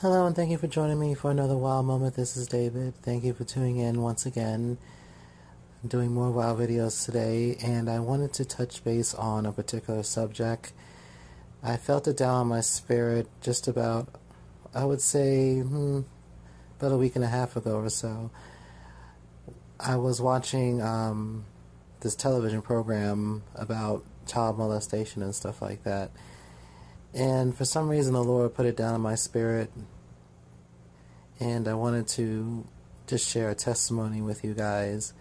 Hello, and thank you for joining me for another WoW moment. This is David. Thank you for tuning in once again. I'm doing more WoW videos today, and I wanted to touch base on a particular subject. I felt it down in my spirit just about, I would say, about a week and a half ago or so. I was watching this television program about child molestation and stuff like that. And for some reason the Lord put it down in my spirit, and I wanted to just share a testimony with you guys.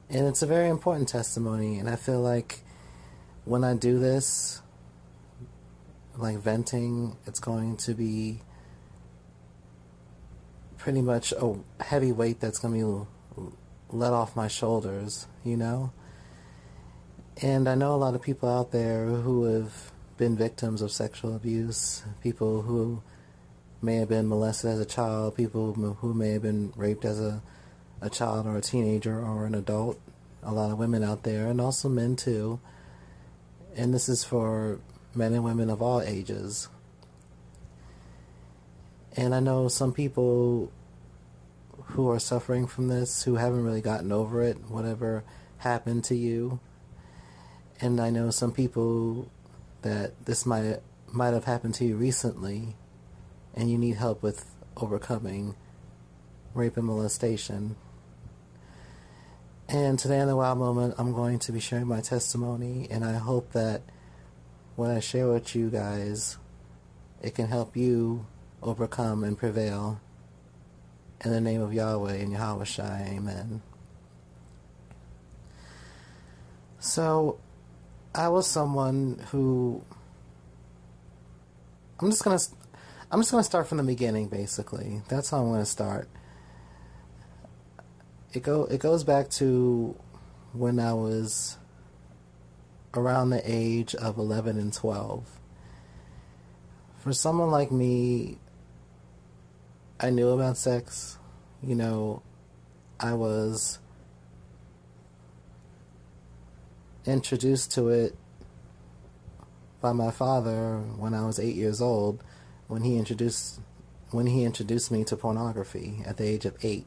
And it's a very important testimony, and I feel like when I do this, like venting, it's going to be pretty much a heavy weight that's going to be let off my shoulders, you know? And I know a lot of people out there who have been victims of sexual abuse, people who may have been molested as a child, people who may have been raped as a child or a teenager or an adult, a lot of women out there, and also men too. And this is for men and women of all ages. And I know some people who are suffering from this, who haven't really gotten over it, whatever happened to you. And I know some people that this might have happened to you recently, and you need help with overcoming rape and molestation. And today in the WoW moment, I'm going to be sharing my testimony, and I hope that what I share with you guys, it can help you overcome and prevail. In the name of Yahweh and Yahweh Shai, amen. So, I was someone who, I'm just gonna start from the beginning, basically. That's how I'm gonna start. It goes back to when I was around the age of 11 and 12. For someone like me, I knew about sex. You know, I was introduced to it by my father when I was 8 years old, when he introduced me to pornography at the age of 8.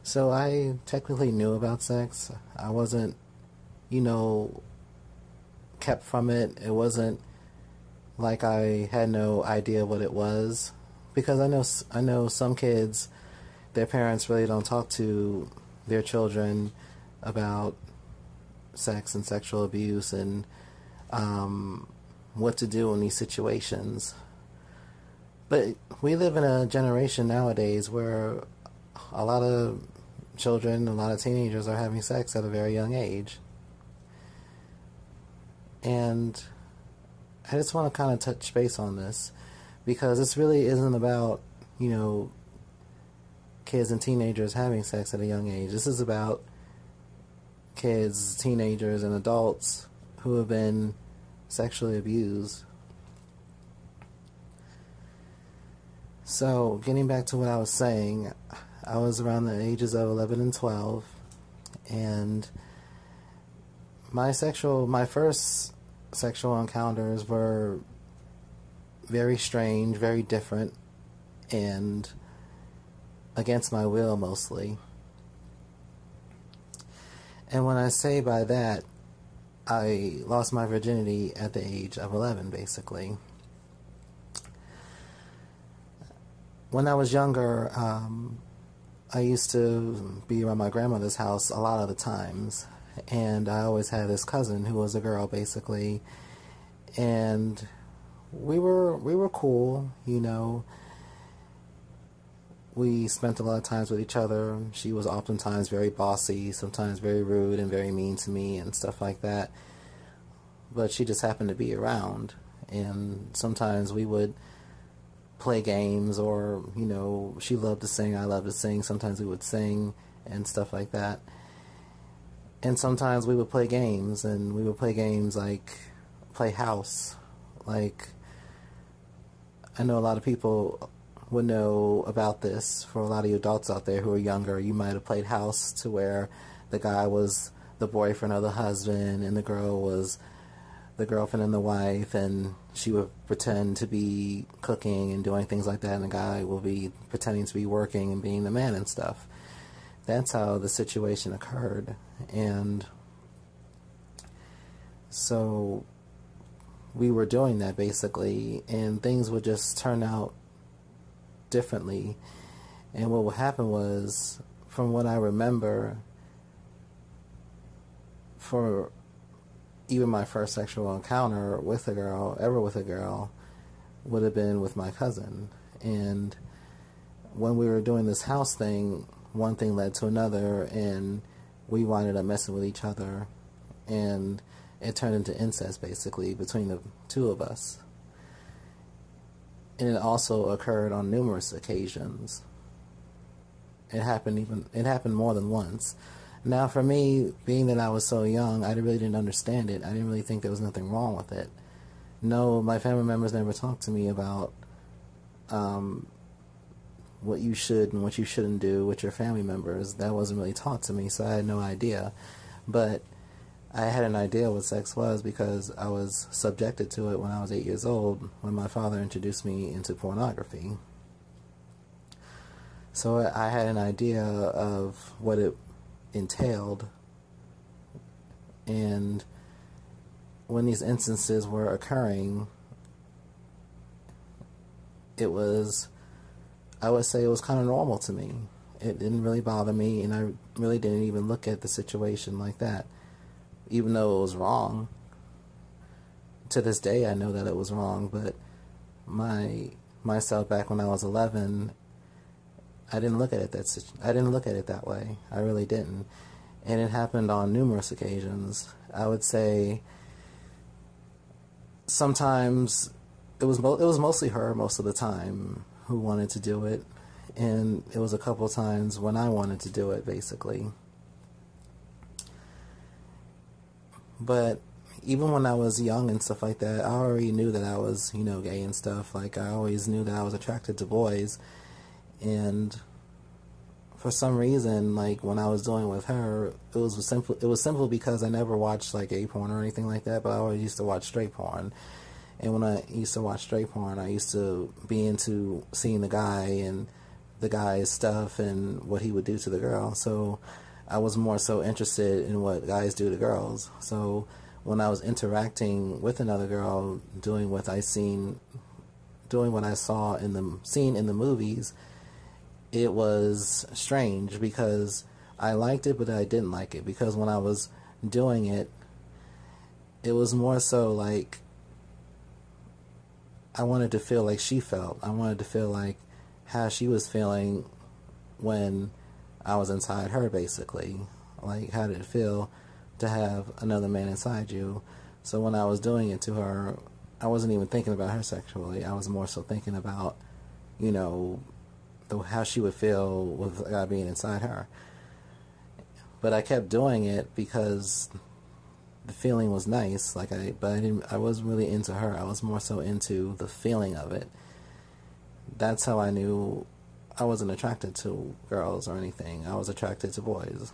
So I technically knew about sex. I wasn't, kept from it. It wasn't like I had no idea what it was, because I know some kids, their parents really don't talk to their children about sex and sexual abuse and what to do in these situations. But we live in a generation nowadays where a lot of children, a lot of teenagers are having sex at a very young age. And I just want to kind of touch base on this, because this really isn't about, kids and teenagers having sex at a young age. This is about kids, teenagers, and adults who have been sexually abused. So, getting back to what I was saying, I was around the ages of 11 and 12, and my first sexual encounters were very strange, very different, and against my will mostly. And when I say by that, I lost my virginity at the age of 11, basically. When I was younger, I used to be around my grandmother's house a lot of the times, and I always had this cousin who was a girl, basically, and we were cool, We spent a lot of times with each other. She was oftentimes very bossy, sometimes very rude and very mean to me and stuff like that. But she just happened to be around. And sometimes we would play games, or, she loved to sing, I loved to sing. Sometimes we would sing and stuff like that. And sometimes we would play games, and we would play games like play house. Like, I know a lot of people would know about this. For a lot of you adults out there who are younger, you might have played house to where the guy was the boyfriend or the husband, and the girl was the girlfriend and the wife, and she would pretend to be cooking and doing things like that, and the guy will be pretending to be working and being the man and stuff. That's how the situation occurred. And so we were doing that basically, and things would just turn out differently. And what would happen was, from what I remember, for even my first sexual encounter with a girl, would have been with my cousin. And when we were doing this house thing, one thing led to another, and we winded up messing with each other, and it turned into incest basically between the two of us. And it also occurred on numerous occasions. It happened more than once. Now, for me, being that I was so young, I really didn't understand it. I didn't really think there was nothing wrong with it. No, my family members never talked to me about what you should and what you shouldn't do with your family members. That wasn't really taught to me, so I had no idea. But I had an idea what sex was because I was subjected to it when I was 8 years old, when my father introduced me into pornography. So I had an idea of what it entailed, and when these instances were occurring, I would say it was kind of normal to me. It didn't really bother me, and I really didn't even look at the situation like that, even though it was wrong. To this day, I know that it was wrong, but myself back when I was 11, I didn't look at it that way. I really didn't. And it happened on numerous occasions. I would say sometimes it was mostly her most of the time who wanted to do it, and it was a couple times when I wanted to do it, basically. But even when I was young and stuff like that, I already knew that I was, gay and stuff. Like, I always knew that I was attracted to boys. And for some reason, like, when I was doing it with her, it was simple because I never watched, like, gay porn or anything like that, but I always used to watch straight porn. And when I used to watch straight porn, I used to be into seeing the guy and the guy's stuff and what he would do to the girl. So I was more so interested in what guys do to girls. So when I was interacting with another girl, doing what I saw in the movies, it was strange because I liked it, but I didn't like it, because when I was doing it, it was more so like I wanted to feel like she felt. I wanted to feel like how she was feeling when I was inside her, basically. Like, how did it feel to have another man inside you? So when I was doing it to her, I wasn't even thinking about her sexually. I was more so thinking about, how she would feel with a guy being inside her. But I kept doing it because the feeling was nice. I wasn't really into her. I was more so into the feeling of it. That's how I knew I wasn't attracted to girls or anything. I was attracted to boys.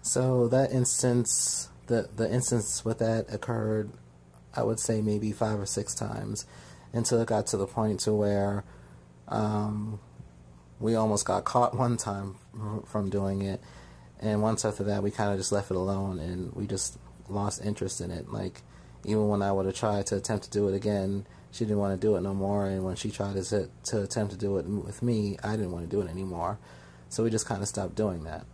So that instance, the instance with that occurred, I would say maybe 5 or 6 times, until it got to the point to where we almost got caught one time from doing it, and once after that we kind of just left it alone, and we just lost interest in it. Like, even when I would have tried to attempt to do it again, she didn't want to do it no more, and when she tried to attempt to do it with me, I didn't want to do it anymore. So we just kind of stopped doing that.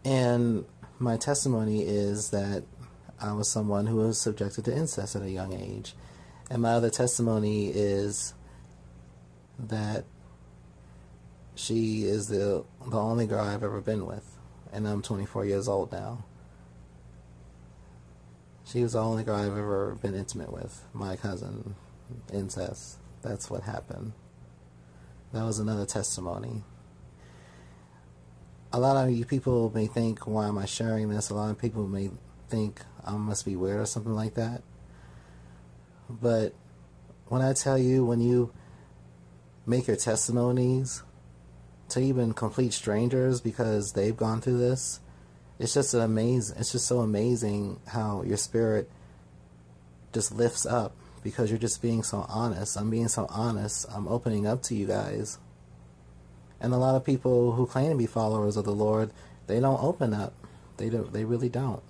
And my testimony is that I was someone who was subjected to incest at a young age. And my other testimony is that she is the only girl I've ever been with. And I'm 24 years old now. She was the only girl I've ever been intimate with. My cousin. Incest. That's what happened. That was another testimony. A lot of you people may think, why am I sharing this? A lot of people may think I must be weird or something like that. But when I tell you, when you make your testimonies to even complete strangers because they've gone through this, it's just so amazing how your spirit just lifts up because you're just being so honest. I'm being so honest. I'm opening up to you guys. And a lot of people who claim to be followers of the Lord, they don't open up. They really don't.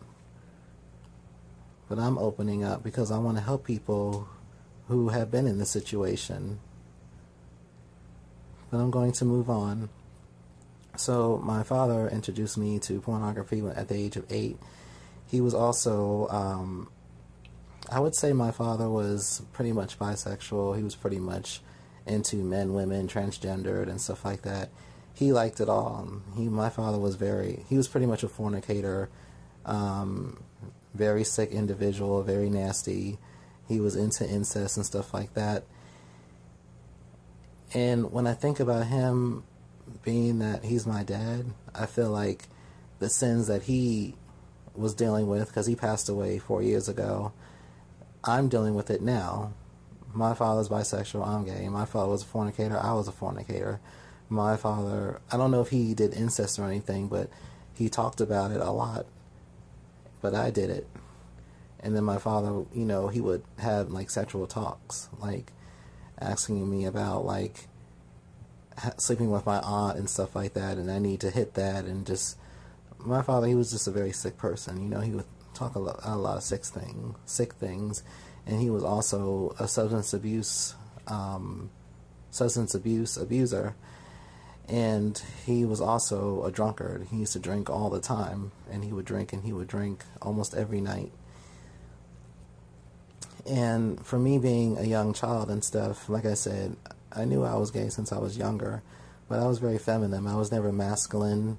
But I'm opening up because I want to help people who have been in this situation. But I'm going to move on. So my father introduced me to pornography at the age of 8. He was also, I would say my father was pretty much bisexual. He was pretty much into men, women, transgendered, and stuff like that. He liked it all. My father was he was pretty much a fornicator, very sick individual, very nasty. He was into incest and stuff like that. And when I think about him, being that he's my dad, I feel like the sins that he was dealing with, because he passed away 4 years ago, I'm dealing with it now. My father's bisexual, I'm gay. My father was a fornicator, I was a fornicator. My father, I don't know if he did incest or anything, but he talked about it a lot. But I did it. And then my father, you know, he would have like sexual talks, like asking me about like sleeping with my aunt and stuff like that, and I need to hit that, and just, my father, he was just a very sick person, you know. He would talk a lot of sick things, and he was also a substance abuse abuser, and he was also a drunkard. He used to drink all the time, and he would drink almost every night. And for me being a young child and stuff, like I said, I knew I was gay since I was younger, but I was very feminine. I was never masculine.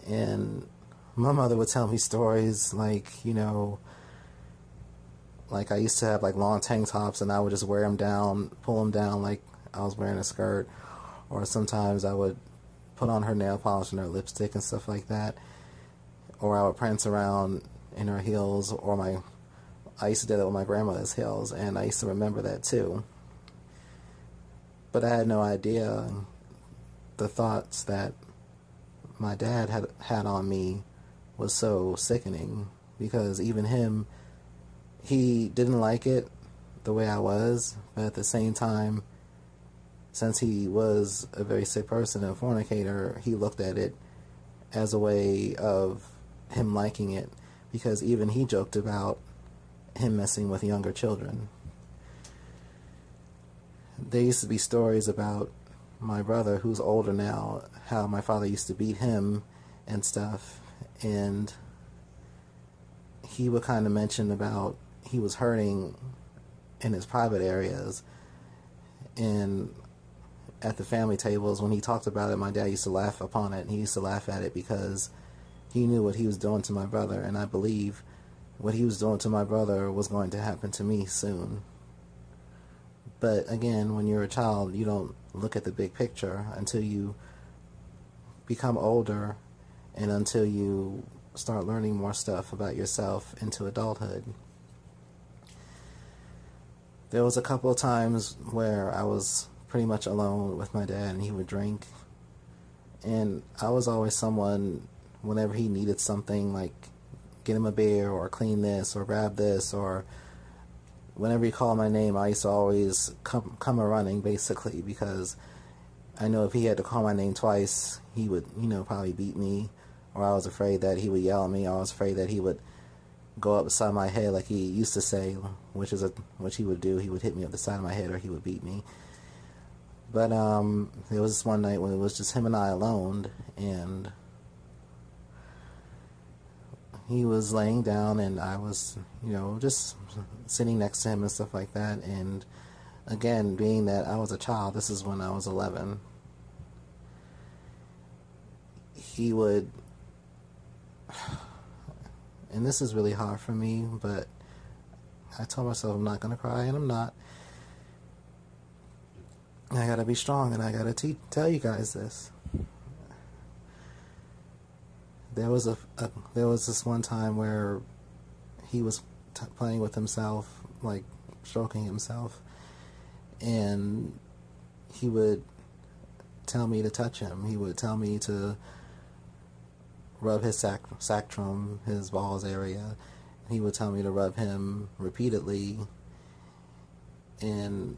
And my mother would tell me stories like, you know, like I used to have like long tank tops and I would just wear them down, pull them down like I was wearing a skirt. Or sometimes I would put on her nail polish and her lipstick and stuff like that. Or I would prance around in her heels, or I used to do that with my grandmother's heels, and I used to remember that too. But I had no idea the thoughts that my dad had on me was so sickening, because even him, he didn't like it the way I was, but at the same time, since he was a very sick person and a fornicator, he looked at it as a way of him liking it, because even he joked about him messing with younger children. There used to be stories about my brother, who's older now, how my father used to beat him and stuff, and he would kind of mention about he was hurting in his private areas, and at the family tables when he talked about it, my dad used to laugh upon it, and he used to laugh at it because he knew what he was doing to my brother, and I believe what he was doing to my brother was going to happen to me soon. But again, when you're a child, you don't look at the big picture until you become older and until you start learning more stuff about yourself into adulthood. There was a couple of times where I was pretty much alone with my dad and he would drink. And I was always someone, whenever he needed something, like get him a beer or clean this or grab this, or whenever he called my name, I used to always come a-running, basically, because I know if he had to call my name twice, he would, you know, probably beat me, or I was afraid that he would yell at me, or I was afraid that he would go up beside my head like he used to say, which he would do. He would hit me up the side of my head, or he would beat me. But there was this one night when it was just him and I alone, and he was laying down and I was, you know, just sitting next to him and stuff like that. And again, being that I was a child, this is when I was 11, he would, and this is really hard for me, but I told myself I'm not going to cry, and I'm not. I gotta be strong, and I gotta tell you guys this. There was this one time where he was playing with himself, like stroking himself, and he would tell me to touch him. He would tell me to rub his sacrum, his balls area. He would tell me to rub him repeatedly. And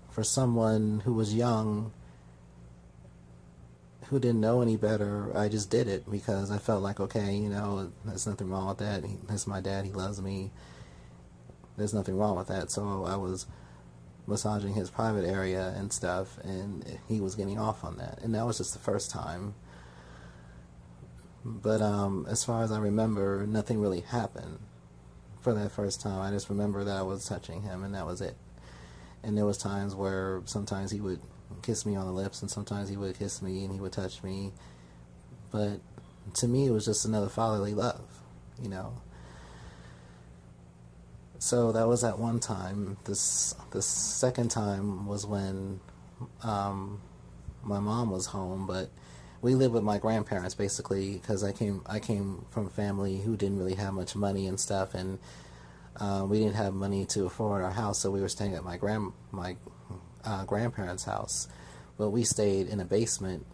for someone who was young, who didn't know any better, I just did it because I felt like, okay, you know, there's nothing wrong with that. That's my dad. He loves me. There's nothing wrong with that. So I was massaging his private area and stuff, and he was getting off on that. And that was just the first time. But as far as I remember, nothing really happened for that first time. I just remember that I was touching him, and that was it. And there was times where sometimes he would kiss me on the lips, and sometimes he would kiss me and he would touch me. But to me, it was just another fatherly love, you know. So that was at one time. The second time was when my mom was home, but we lived with my grandparents basically because I came from a family who didn't really have much money and stuff, and we didn't have money to afford our house, so we were staying at my grandparents' house. But we stayed in a basement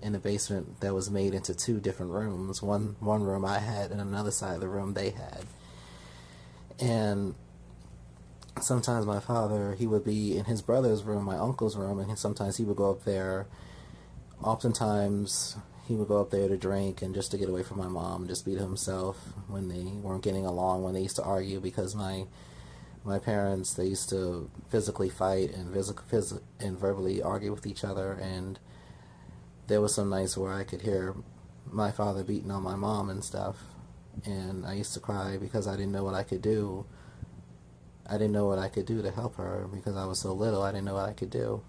that was made into two different rooms. One room I had, and another side of the room they had. And sometimes my father, he would be in his brother's room, my uncle's room, and sometimes he would go up there. Oftentimes he would go up there to drink and just to get away from my mom, just be to himself when they weren't getting along, when they used to argue, because my parents, they used to physically fight and verbally argue with each other. And there was some nights where I could hear my father beating on my mom and stuff, and I used to cry because I didn't know what I could do. I didn't know what I could do to help her because I was so little. I didn't know what I could do.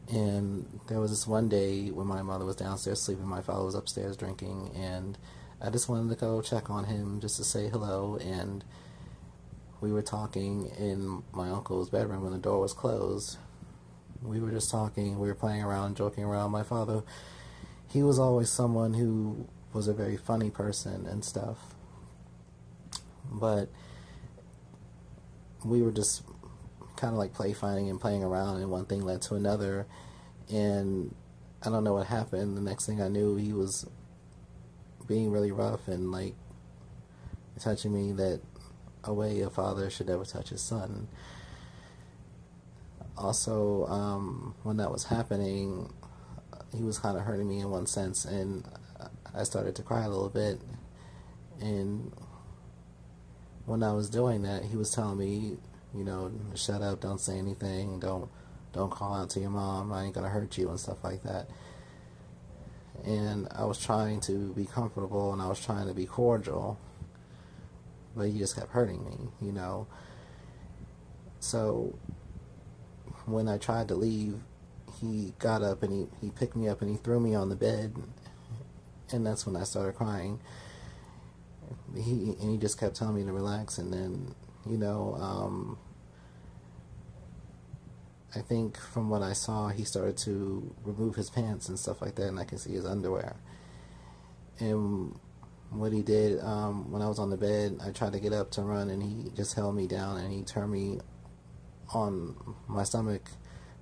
And there was this one day when my mother was downstairs sleeping, my father was upstairs drinking, and I just wanted to go check on him just to say hello. And we were talking in my uncle's bedroom when the door was closed. We were just talking, we were playing around, joking around. My father, he was always someone who was a very funny person and stuff, but we were just kind of like play fighting and playing around, and one thing led to another, and I don't know what happened. The next thing I knew, he was being really rough and like touching me that a way a father should never touch his son. Also, when that was happening, he was kind of hurting me in one sense, and I started to cry a little bit. And when I was doing that, he was telling me, you know, shut up, don't say anything, don't call out to your mom, I ain't gonna hurt you and stuff like that. And I was trying to be comfortable and I was trying to be cordial, but he just kept hurting me, you know. So when I tried to leave, he got up and he picked me up and he threw me on the bed, and that's when I started crying. He just kept telling me to relax, and then, you know, I think from what I saw, he started to remove his pants and stuff like that, and I could see his underwear. And what he did, when I was on the bed, I tried to get up to run, and he just held me down, and he turned me on my stomach.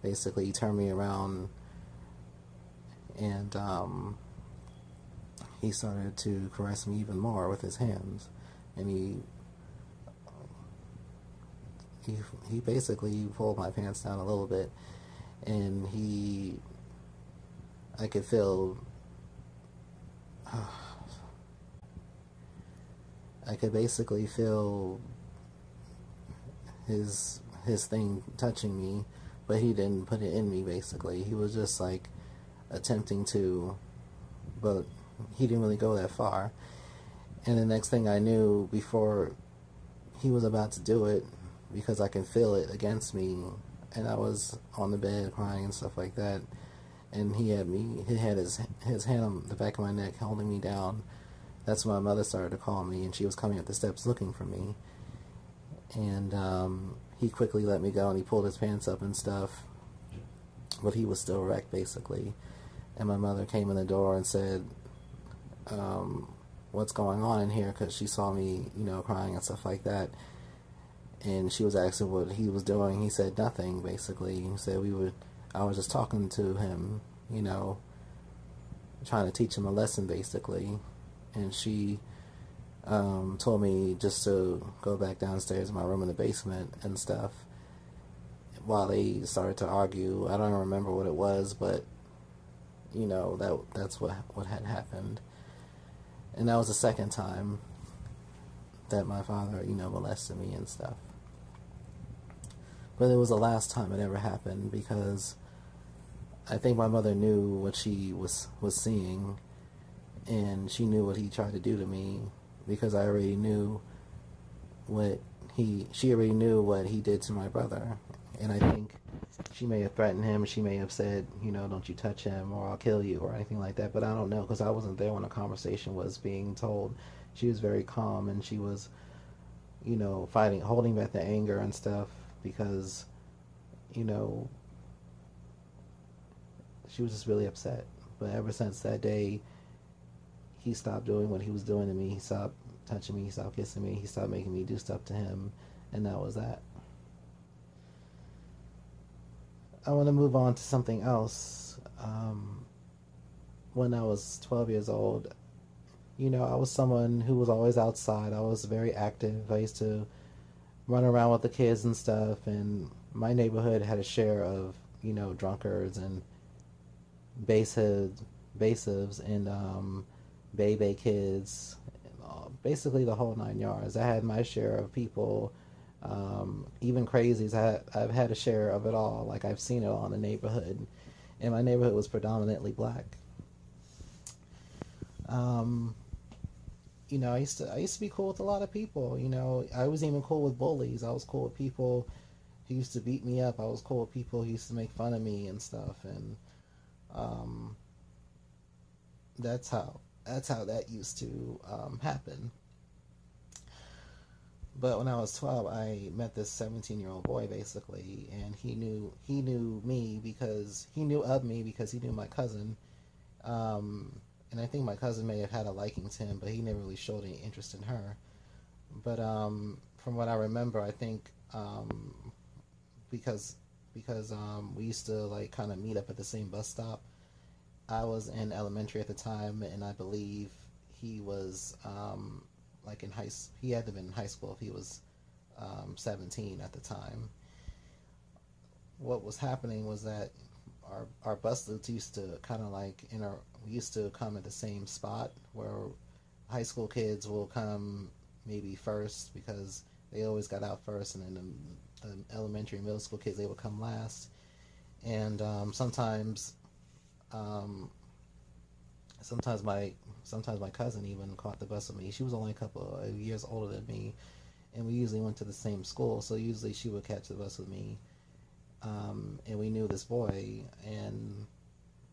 Basically, he turned me around, and he started to caress me even more with his hands, and he basically pulled my pants down a little bit, and I could feel, I could basically feel his thing touching me, but he didn't put it in me. Basically, he was just like attempting to, but he didn't really go that far. And the next thing I knew, before he was about to do it, because I can feel it against me, and I was on the bed crying and stuff like that, and he had his hand on the back of my neck holding me down. That's when my mother started to call me, and she was coming up the steps looking for me, and he quickly let me go, and he pulled his pants up and stuff, but he was still wrecked basically. And my mother came in the door and said, what's going on in here, because she saw me, you know, crying and stuff like that. And she was asking what he was doing. He said nothing, basically. He said I was just talking to him, you know, trying to teach him a lesson, basically. And she told me just to go back downstairs in my room in the basement and stuff while they started to argue. I don't remember what it was, but you know, that's what had happened. And that was the second time that my father, you know, molested me and stuff. But it was the last time it ever happened, because I think my mother knew what she was seeing, and she knew what he tried to do to me, because I already knew she already knew what he did to my brother. And I think she may have threatened him, she may have said, you know, don't you touch him or I'll kill you or anything like that, but I don't know, because I wasn't there when the conversation was being told. She was very calm, and she was, you know, holding back the anger and stuff, because, you know, she was just really upset. But ever since that day, he stopped doing what he was doing to me. He stopped touching me, he stopped kissing me, he stopped making me do stuff to him, and that was that. I want to move on to something else. When I was 12 years old, you know, I was someone who was always outside. I was very active. I used to run around with the kids and stuff, and my neighborhood had a share of, you know, drunkards and basehivs and baby kids, basically the whole 9 yards. I had my share of people, even crazies. I've had a share of it all. Like, I've seen it all in the neighborhood, and my neighborhood was predominantly black. You know, I used to be cool with a lot of people. You know, I was even cool with bullies. I was cool with people who used to beat me up. I was cool with people who used to make fun of me and stuff. And that's how that used to happen. But when I was 12, I met this 17-year-old boy, basically, and he knew me because he knew of me because he knew my cousin. And I think my cousin may have had a liking to him, but he never really showed any interest in her. But from what I remember, I think because we used to, like, kind of meet up at the same bus stop. I was in elementary at the time, and I believe he was like in he had to have been in high school if he was 17 at the time. What was happening was that our bus routes used to kind of like we used to come at the same spot, where high school kids will come maybe first because they always got out first, and then the elementary and middle school kids, they would come last. And sometimes my cousin even caught the bus with me. She was only a couple of years older than me, and we usually went to the same school, so usually she would catch the bus with me. And we knew this boy, and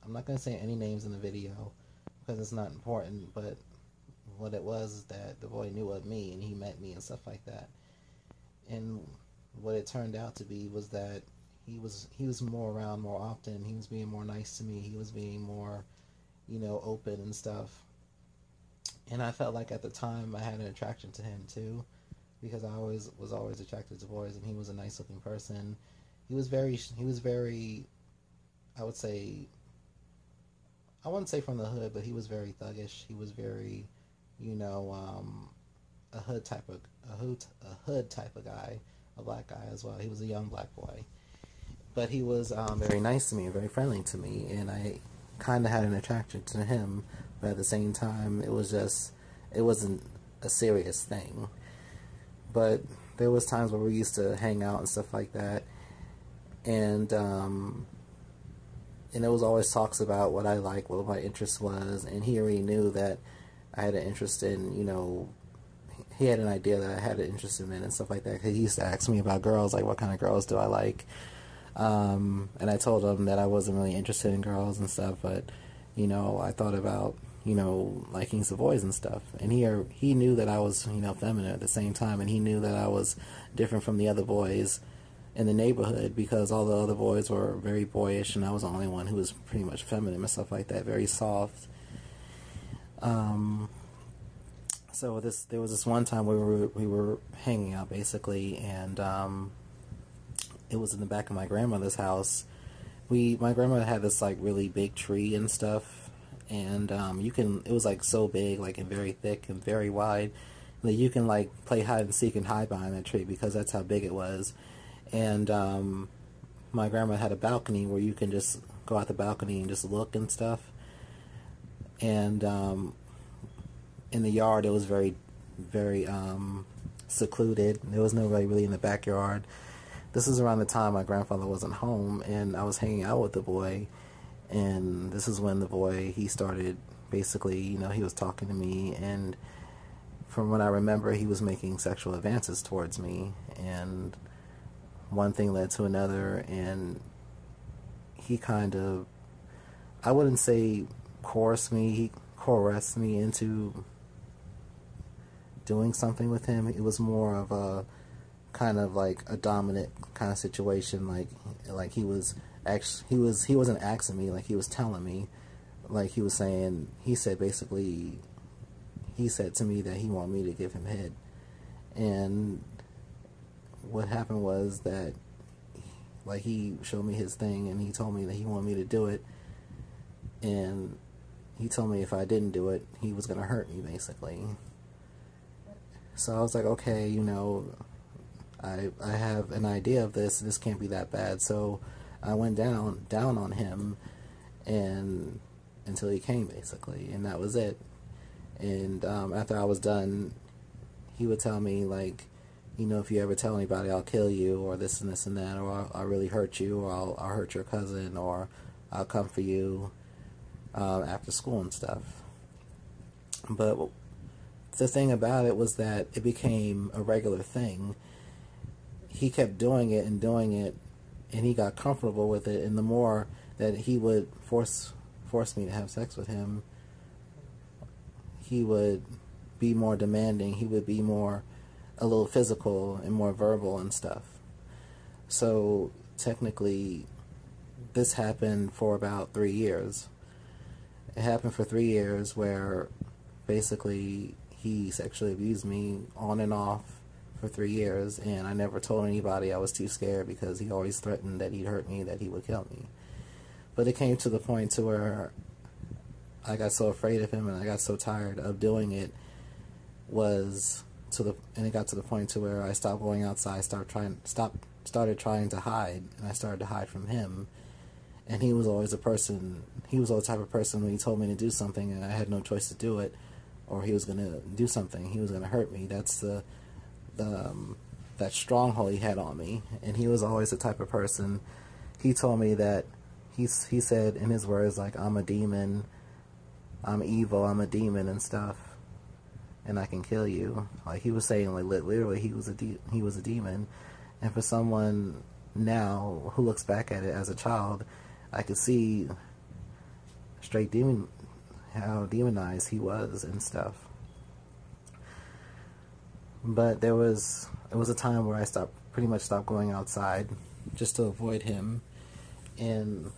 I'm not going to say any names in the video because it's not important, but what it was is that the boy knew of me, and he met me and stuff like that. And what it turned out to be was that he was more around more often. He was being more nice to me. He was being more, you know, open and stuff. And I felt like at the time I had an attraction to him too, because I was always attracted to boys, and he was a nice looking person. He was very, I would say, I wouldn't say from the hood, but he was very thuggish. He was very, you know, a hood type of guy, a black guy as well. He was a young black boy, but he was very nice to me and very friendly to me, and I kind of had an attraction to him. But at the same time, it wasn't a serious thing. But there was times where we used to hang out and stuff like that, and there was always talks about what I like, what my interest was, and he already knew that I had an interest in, you know, he had an idea that I had an interest in men and stuff like that, because he used to ask me about girls, like, what kind of girls do I like, and I told him that I wasn't really interested in girls and stuff, but, you know, I thought about, you know, liking some boys and stuff, and he knew that I was, you know, feminine at the same time, and he knew that I was different from the other boys in the neighborhood, because all the other boys were very boyish, and I was the only one who was pretty much feminine and stuff like that, very soft. So there was this one time we were hanging out, basically, and it was in the back of my grandmother's house. My grandmother had this, like, really big tree and stuff, and it was like so big, like, and very thick and very wide, that you can like play hide and seek and hide behind that tree because that's how big it was. And my grandma had a balcony where you can just go out the balcony and just look and stuff. And in the yard, it was very, very secluded. There was nobody really in the backyard. This was around the time my grandfather wasn't home, and I was hanging out with the boy. And this is when the boy, he started basically, he was talking to me, and from what I remember, he was making sexual advances towards me, and one thing led to another, and he kind of, I wouldn't say coerced me, he coerced me into doing something with him. It was more of a kind of like a dominant kind of situation, like he was actually, he wasn't asking me, like he was telling me, like he was saying, he said basically, he said to me that he wanted me to give him head. And what happened was that, like, he showed me his thing and he told me that he wanted me to do it, and he told me if I didn't do it, he was going to hurt me, basically. So I was like, okay, I have an idea of this. This can't be that bad. So I went down on him, and until he came, basically, and that was it. And after I was done, he would tell me, like, if you ever tell anybody, I'll kill you, or this and this and that, or I'll really hurt you, or I'll hurt your cousin, or I'll come for you after school and stuff. But the thing about it was that it became a regular thing. He kept doing it, and he got comfortable with it, and the more that he would force me to have sex with him, he would be more demanding. He would be a little physical and more verbal and stuff. So technically, this happened for about 3 years. It happened for 3 years where basically he sexually abused me on and off for 3 years, and I never told anybody. I was too scared because he always threatened that he'd hurt me, that he would kill me. But it came to the point to where I got so afraid of him and I got so tired of doing it, and it got to the point to where I stopped going outside, started trying to hide, and I started to hide from him. And he was always the type of person when he told me to do something and I had no choice to do it, or he was going to do something, he was going to hurt me. That's that stronghold he had on me. And he was always the type of person, he told me that, he said in his words, like, I'm a demon, I'm evil, I'm a demon and stuff, and I can kill you. Like, he was saying, like, literally he was a demon. And for someone now who looks back at it as a child, I could see straight how demonized he was and stuff. But it was a time where I pretty much stopped going outside just to avoid him. And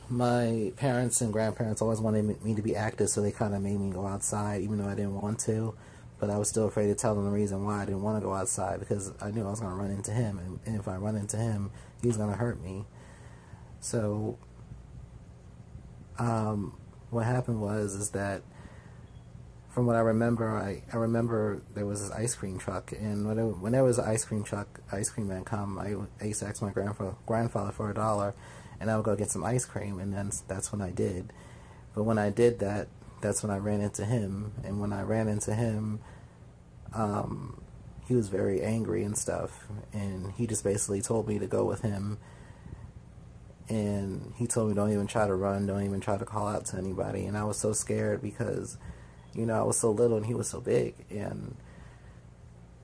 my parents and grandparents always wanted me to be active, so they kind of made me go outside, even though I didn't want to. But I was still afraid to tell them the reason why I didn't want to go outside, because I knew I was going to run into him, and if I run into him, he was going to hurt me. So, what happened is that, from what I remember, I remember there was this ice cream truck, and when there was an ice cream man come, I used to ask my grandfather for $1, and I would go get some ice cream, and then that's when I did. But when I did that, that's when I ran into him, and when I ran into him, he was very angry and stuff, and he just basically told me to go with him, and he told me don't even try to run, don't even try to call out to anybody. And I was so scared because, I was so little and he was so big. And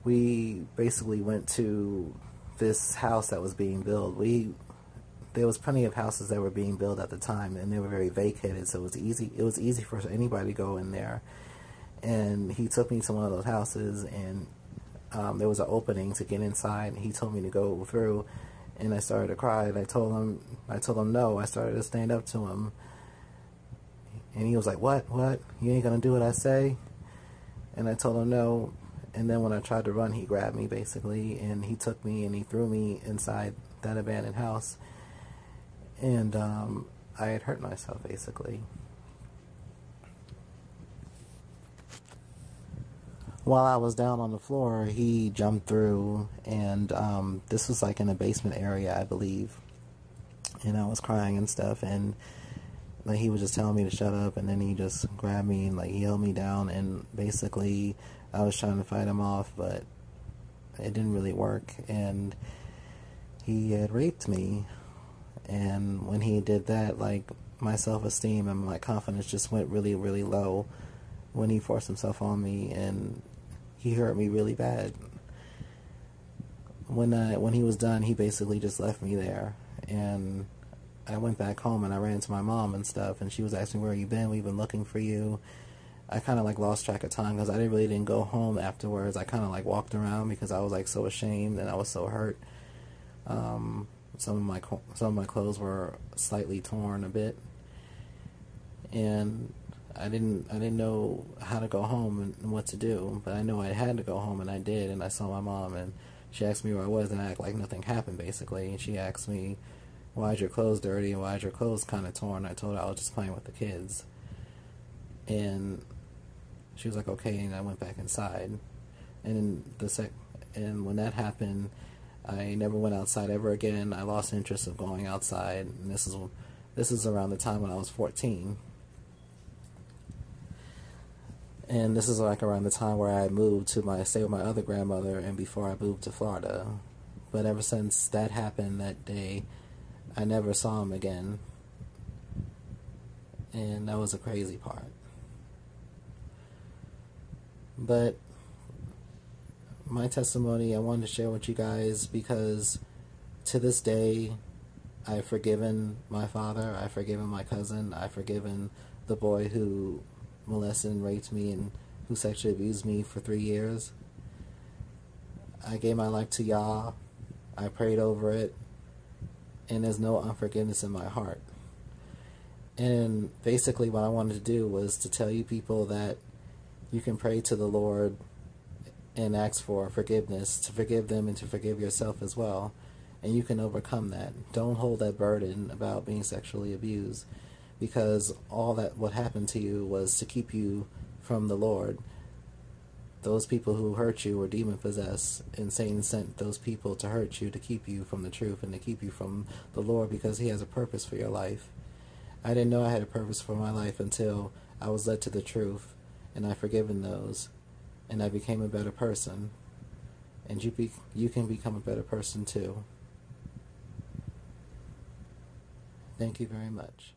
we basically went to this house that was being built. There was plenty of houses that were being built at the time, and they were very vacated, so it was easy for anybody to go in there. And he took me to one of those houses, and there was an opening to get inside, and he told me to go through, and I started to cry, and I told him no. I started to stand up to him, and he was like, what, you ain't gonna do what I say? And I told him no. And then when I tried to run, he grabbed me, basically, and he took me and he threw me inside that abandoned house. And I had hurt myself, basically. While I was down on the floor, he jumped through, and this was like in a basement area, I believe. And I was crying and stuff, and like he was just telling me to shut up, and then he just grabbed me and like he held me down, and basically I was trying to fight him off, but it didn't really work, and he had raped me. And when he did that, like, my self-esteem and my confidence just went really, really low when he forced himself on me, and he hurt me really bad. When he was done, he basically just left me there, and I went back home and I ran to my mom and stuff, and she was asking, where you been? We've been looking for you. I kind of like lost track of time because I didn't go home afterwards. I kind of like walked around because I was like so ashamed and I was so hurt. Some of my clothes were slightly torn a bit, and I didn't know how to go home and what to do, but I know I had to go home, and I did. And I saw my mom, and she asked me where I was, and I act like nothing happened, basically. And she asked me, why's your clothes dirty and why's your clothes kind of torn? I told her I was just playing with the kids, and she was like, okay. And I went back inside, and and when that happened, I never went outside ever again. I lost interest of going outside, and this is around the time when I was 14. And this is like around the time where I moved to stay with my other grandmother, and before I moved to Florida. But ever since that happened that day, I never saw him again. And that was the crazy part. But my testimony I wanted to share with you guys because to this day I've forgiven my father, I've forgiven my cousin, I've forgiven the boy who molested and raped me and who sexually abused me for 3 years. I gave my life to Yah, I prayed over it, and there's no unforgiveness in my heart. And basically what I wanted to do was to tell you people that you can pray to the Lord and ask for forgiveness, to forgive them and to forgive yourself as well. And you can overcome that. Don't hold that burden about being sexually abused, because all that what happened to you was to keep you from the Lord. Those people who hurt you were demon-possessed, and Satan sent those people to hurt you to keep you from the truth and to keep you from the Lord, because he has a purpose for your life. I didn't know I had a purpose for my life until I was led to the truth, and I've forgiven those. And I became a better person. And you can become a better person too. Thank you very much.